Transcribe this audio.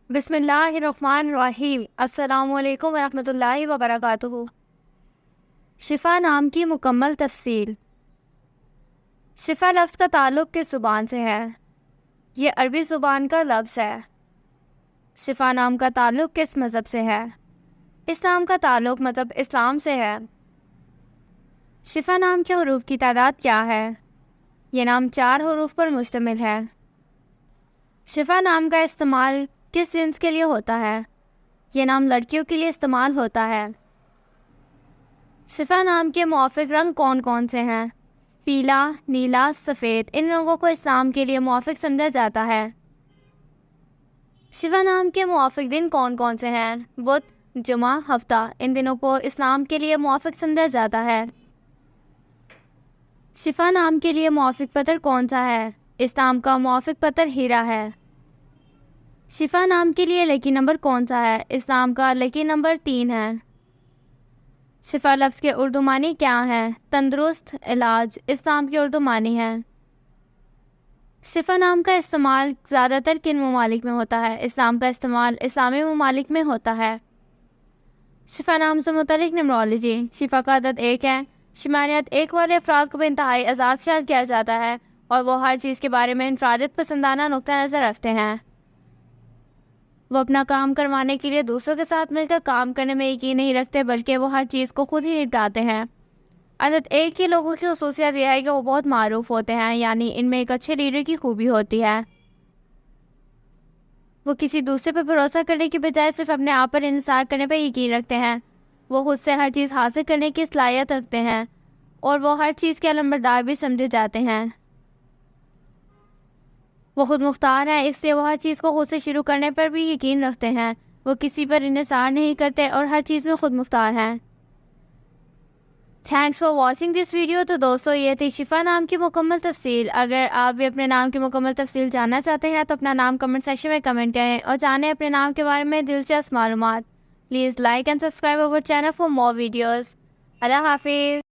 बिस्मिल्लाहिर्रहमानिर्रहीम। अस्सलामुअलैकुम वरहमतुल्लाहि वबरकातुहू। शिफ़ा नाम की मुकम्मल तफसील। शिफ़ा लफ्ज़ का ताल्लुक़ किस ज़ुबान से है? ये अरबी ज़ुबान का लफ्ज़ है। शिफ़ा नाम का ताल्लुक़ किस मज़हब से है? इस नाम का ताल्लुक़ मज़हब इस्लाम से है। शिफ़ा नाम के हुरूफ़ की तादाद क्या है? ये नाम 4 हुरूफ़ पर मुश्तमिल है। शिफ़ा नाम का इस्तेमाल किस जिन्स के लिए होता है? ये नाम लड़कियों के लिए इस्तेमाल होता है। शिफ़ा नाम के मुआफ़िक़ रंग कौन कौन से हैं? पीला, नीला, सफ़ेद। इन रंगों को इस्लाम के लिए मुआफ़िक़ समझा जाता है। शिफ़ा नाम के मुआफ़िक़ दिन कौन कौन से हैं? बुध, जुमा, हफ्ता। इन दिनों को इस्लाम के लिए मुआफ़िक़ समझा जाता है। शिफ़ा नाम के लिए मुआफ़िक़ पत्थर कौन सा है? इस्लाम का मुआफ़िक़ पत्थर हीरा है। शिफ़ा नाम के लिए लकी नंबर कौन सा है? इस्लाम का लकी नंबर 3 है। शिफ़ा लफ्ज़ के उर्दू मानी क्या है? तंदुरुस्त, इलाज। इस्लाम की उर्दू मानी है। शिफ़ा नाम का इस्तेमाल ज़्यादातर किन ममालिक में होता है? इस्लाम का इस्तेमाल इस्लामी ममालिक में होता है। शिफ़ा नाम से मुतल्लिक़ न्यूमरोलॉजी। शिफ़ा का अदद 1 है। शुमारियत 1 वाले अफराद को इंतहाई आज़ाद ख्याल किया जाता है और वो हर चीज़ के बारे में इनफरादियत पसंदाना नुक्ता नज़र रखते हैं। वो अपना काम करवाने के लिए दूसरों के साथ मिलकर काम करने में यकीन नहीं रखते, बल्कि वो हर चीज़ को खुद ही निपटाते हैं। अदद 1 के लोगों की ख़ुसूसियत यह है कि वो बहुत मारूफ होते हैं, यानी इनमें एक अच्छे लीडर की खूबी होती है। वो किसी दूसरे पर भरोसा करने की बजाय सिर्फ अपने आप पर इंसार करने पर यकीन रखते हैं। वो खुद से हर चीज़ हासिल करने की सलाहियत रखते हैं और वो हर चीज़ के अलमबरदार भी समझे जाते हैं। वो खुद मुख्तार हैं, इसलिए वो हर चीज़ को खुद से शुरू करने पर भी यकीन रखते हैं। वो किसी पर इन्हिसार नहीं करते और हर चीज़ में खुद मुख्तार हैं। Thanks for watching this video. तो दोस्तों, ये थी शिफ़ा नाम की मुकम्मल तफसील। अगर आप भी अपने नाम की मुकम्मल तफसील जानना चाहते हैं तो अपना नाम कमेंट सेक्शन में कमेंट करें और जानें अपने नाम के बारे में दिलचस्प मालूमात। Please like and subscribe our channel for more videos. अल्लाह हाफिज़।